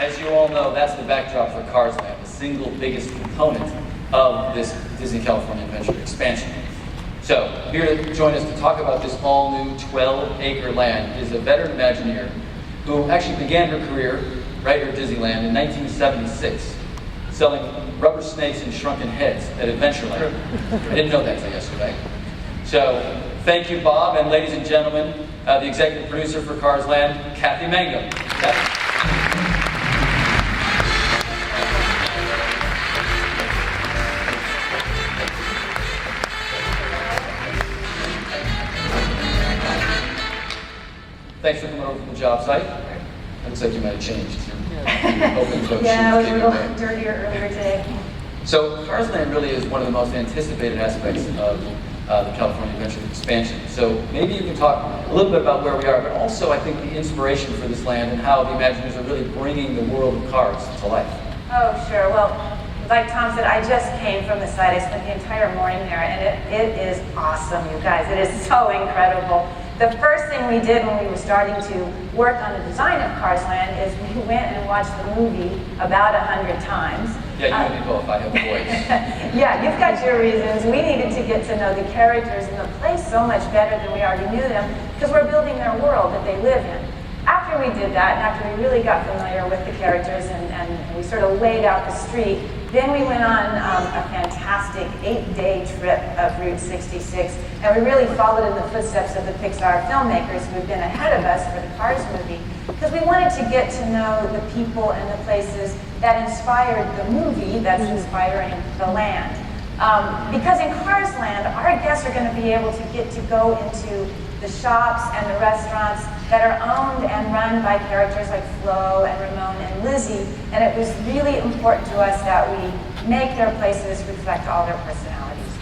As you all know, that's the backdrop for Carsland, the single biggest component of this Disney California Adventure expansion. So, here to join us to talk about this all-new 12-acre land is a veteran Imagineer who actually began her career right here at Disneyland in 1976, selling rubber snakes and shrunken heads at Adventureland. I didn't know that until yesterday. So, thank you, Bob, and ladies and gentlemen, the executive producer for Carsland, Kathy Mango. Kathy. Thanks for coming over from the job site. It looks like you might have changed. Yeah, it was a little dirtier earlier today. So Carsland really is one of the most anticipated aspects of the California Adventure expansion. So maybe you can talk a little bit about where we are, but also I think the inspiration for this land and how the Imagineers are really bringing the world of cars to life. Oh, sure. Well, like Tom said, I just came from the site. I spent the entire morning there, and it is awesome, you guys. It is so incredible. The first thing we did when we were starting to work on the design of Carsland is we went and watched the movie about 100 times. Yeah, you and me both. I have a voice. Yeah, you've got your reasons. We needed to get to know the characters and the place so much better than we already knew them because we're building their world that they live in. After we did that, and after we really got familiar with the characters and we sort of laid out the street, then we went on a fantastic 8-day trip of Route 66, and we really followed in the footsteps of the Pixar filmmakers who had been ahead of us for the Cars movie, because we wanted to get to know the people and the places that inspired the movie that's inspiring the land. Because in Carsland, our guests are going to be able to get to go into the shops and the restaurants that are owned and run by characters like Flo and Ramon and Lizzie, and it was really important to us that we make their places reflect all their personalities.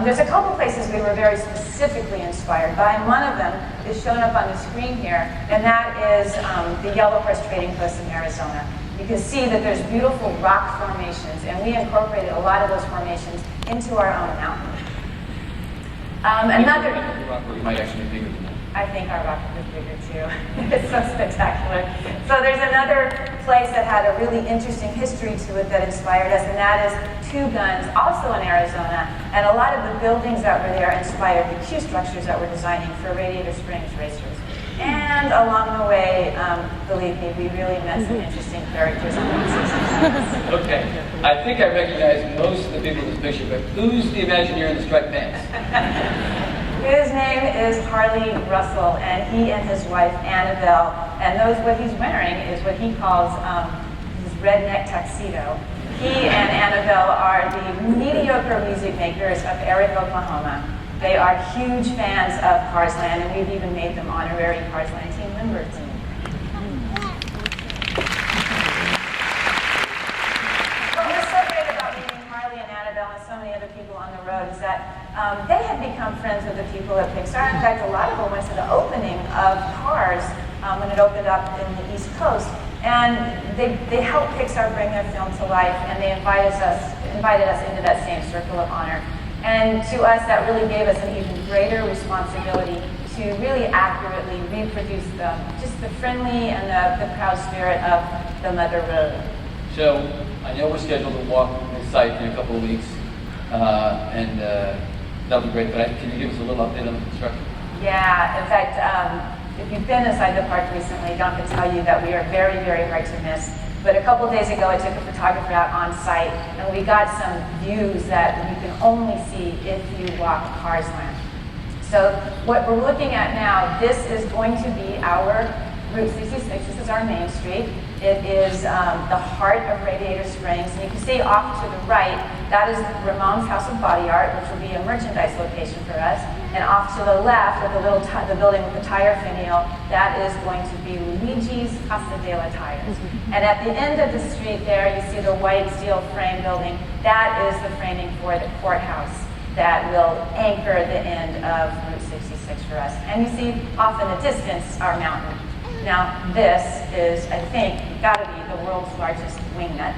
There's a couple places we were very specifically inspired by, and one of them is shown up on the screen here, and that is the Yellow Horse Trading Post in Arizona. You can see that there's beautiful rock formations, and we incorporated a lot of those formations into our own mountain. Another rock might actually be bigger than that. I think our rocket is bigger too. It's so spectacular. So there's another place that had a really interesting history to it that inspired us, and that is Two Guns, also in Arizona. And a lot of the buildings that were there inspired the Q structures that we're designing for Radiator Springs racers. And along the way, believe me, we really met some interesting characters and places. Okay, I think I recognize most of the people in this picture, but who's the Imagineer in the striped pants? His name is Harley Russell, and he and his wife Annabelle, and what he's wearing is what he calls his redneck tuxedo. He and Annabelle are the mediocre music makers of Eric, Oklahoma. They are huge fans of Carsland, and we've even made them honorary Carsland team members. What was so great about meeting Harley and Annabelle and so many other people on the road is that they had become friends with the people at Pixar. In fact, a lot of them went to the opening of Cars when it opened up in the East Coast. And they helped Pixar bring their film to life, and they invited us into that same circle of honor. And to us, that really gave us an even greater responsibility to really accurately reproduce just the friendly and the proud spirit of the Mother Road. So, I know we're scheduled to walk the site in a couple of weeks, and that'll be great, but can you give us a little update on the construction? Yeah, in fact, if you've been inside the park recently, Don can tell you that we are very, very hard to miss. But a couple days ago, I took a photographer out on site, and we got some views that you can only see if you walk Carsland. So what we're looking at now, this is going to be our Route 66. This is our main street. It is the heart of Radiator Springs, and you can see off to the right, that is Ramon's House of Body Art, which will be a merchandise location for us. And off to the left, with the building with the tire finial, that is going to be Luigi's Casa de la Tires. And at the end of the street there, you see the white steel frame building. That is the framing for the courthouse that will anchor the end of Route 66 for us. And you see off in the distance our mountain. Now, this is, I think, got to be the world's largest wingnut.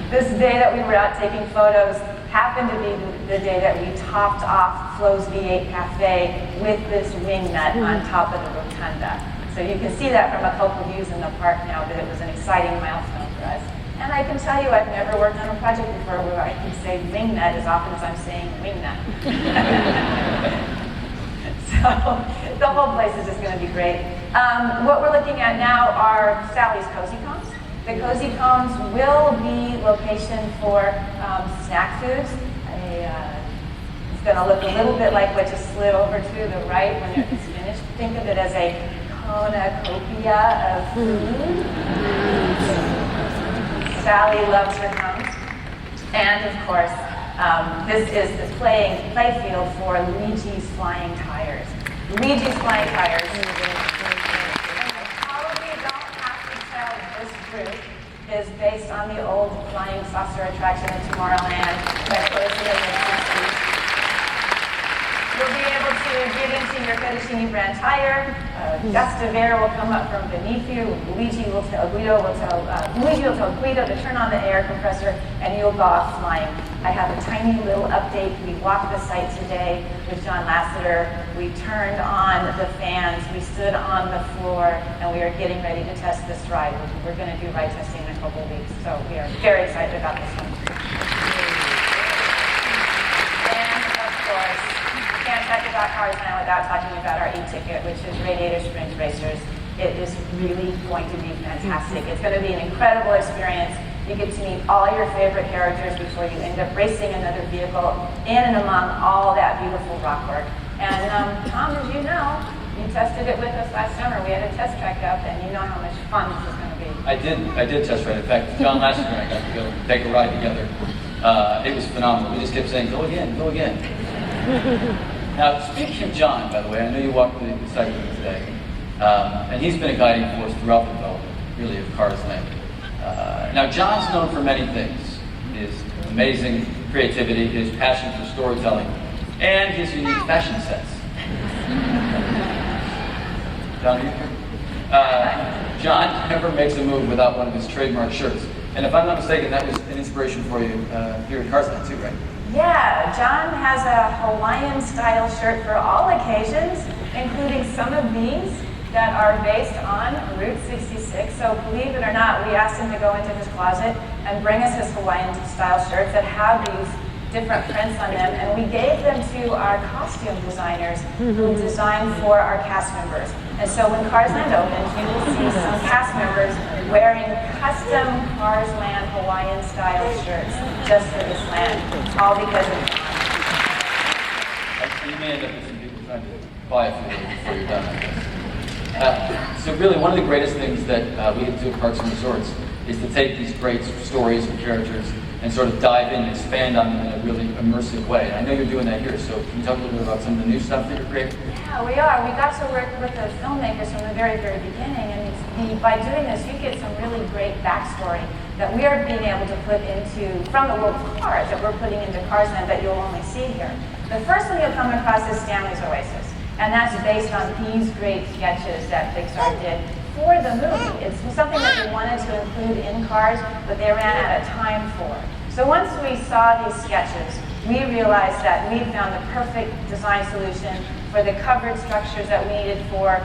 This day that we were out taking photos happened to be the day that we topped off Flo's V8 Cafe with this wingnut on top of the rotunda. So you can see that from a couple views in the park now, that it was an exciting milestone for us. And I can tell you, I've never worked on a project before where I can say wingnut as often as I'm saying wingnut. So the whole place is just going to be great. What we're looking at now are Sally's Cozy Cones. The Cozy Cones will be location for snack foods. It's going to look a little bit like what just slid over to the right when it's finished. Think of it as a cornucopia of food. Sally loves her cones. And of course, this is the play field for Luigi's Flying Tires. Luigi's Flying Tires. And I probably don't have to tell you, this group is based on the old flying saucer attraction in Tomorrowland that closed in the 60s. You'll be able to get into your fettuccine brand tire. Gustavera will come up from beneath you. Luigi will tell Guido to turn on the air compressor, and you'll go off flying. I have a tiny little update. We walked the site today with John Lasseter. We turned on the fans. We stood on the floor, and we are getting ready to test this ride. We're going to do ride testing in a couple of weeks, so we are very excited about this one. And of course, can't talk about Carsland without talking about our e-ticket, which is Radiator Springs Racers. It is really going to be fantastic. It's going to be an incredible experience. You get to meet all your favorite characters before you end up racing another vehicle in and among all that beautiful rock work. And Tom, as you know, you tested it with us last summer. We had a test track up, and you know how much fun this is going to be. I did test ride. In fact, John Lasseter and I got to go take a ride together. It was phenomenal. We just kept saying, go again, go again. Now, speaking of John, by the way, I know you walked through the site with him today, and he's been a guiding force throughout the development, really, of Carsland. Now, John's known for many things: his amazing creativity, his passion for storytelling, and his unique fashion sense. John never makes a move without one of his trademark shirts. And if I'm not mistaken, that was an inspiration for you here at Carsland too, right? Yeah, John has a Hawaiian-style shirt for all occasions, including some of these that are based on Route 66. So believe it or not, we asked him to go into his closet and bring us his Hawaiian-style shirts that have these different prints on them, and we gave them to our costume designers who designed for our cast members. And so when Carsland opens, you will see some cast members wearing custom Carsland Hawaiian-style shirts just for this land, all because of John. You may end up with some people trying to buy it for you before you're done, I guess. So really, one of the greatest things that we get to do at Parks and Resorts is to take these great stories and characters and sort of dive in and expand on them in a really immersive way. And I know you're doing that here, so can you talk a little bit about some of the new stuff that you're creating? Yeah, we are. We got to work with the filmmakers from the very, very beginning, and by doing this, you get some really great backstory that we are being able to put into, from the world of cars, that we're putting into Carsland that you'll only see here. The first one you'll come across is Stanley's Oasis, and that's based on these great sketches that Pixar did for the movie. It's something that we wanted to include in Cars, but they ran out of time for. So once we saw these sketches, we realized that we found the perfect design solution for the covered structures that we needed for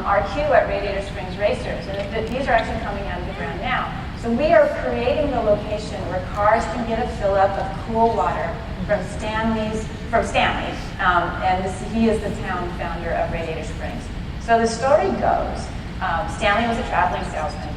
our queue at Radiator Springs Racers. And these are actually coming out of the ground now. So we are creating the location where cars can get a fill-up of cool water from Stanley, and he is the town founder of Radiator Springs. So the story goes, Stanley was a traveling salesman,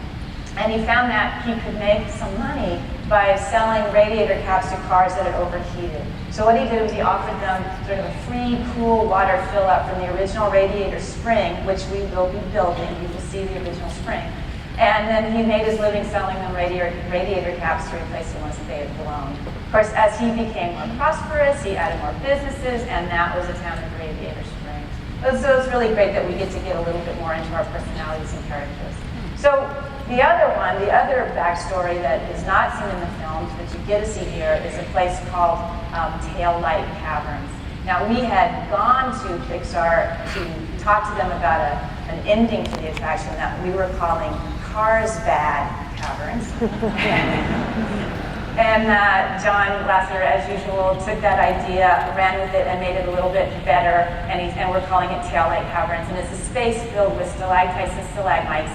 and he found that he could make some money by selling radiator caps to cars that had overheated. So what he did was he offered them sort of a free cool water fill-up from the original Radiator Spring, which we will be building. You will see the original spring. And then he made his living selling them radiator caps to replace the ones that they had blown. Of course, as he became more prosperous, he added more businesses, and that was the town of Radiator Springs. So it's really great that we get to get a little bit more into our personalities and characters. So the other one, the other backstory that is not seen in the films, but you get to see here, is a place called Tail Light Caverns. Now, we had gone to Pixar to talk to them about an ending to the attraction that we were calling Cars Bad Caverns. And John Lasser, as usual, took that idea, ran with it, and made it a little bit better. And we're calling it taillight caverns. And it's a space filled with stalactites and stalagmites.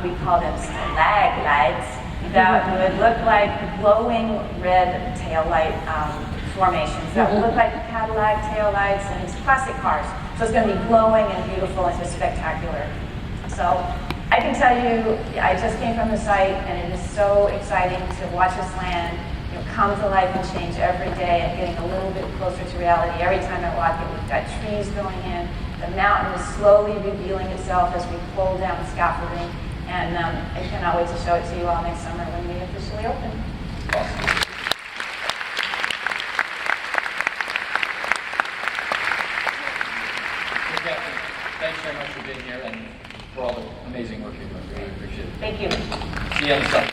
We call them stalaglites that would look like glowing red taillight formations. That would look like Cadillac taillights and classic cars. So it's going to be glowing and beautiful and just spectacular. So I can tell you, I just came from the site, and it is so exciting to watch this land, come to life and change every day, and getting a little bit closer to reality. Every time I walk it, we've got trees going in. The mountain is slowly revealing itself as we pull down the scaffolding, and I cannot wait to show it to you all next summer when we officially open. Awesome. Thanks very much for being here and for all the amazing work you're doing. Really appreciate it. Thank you. See you on the site.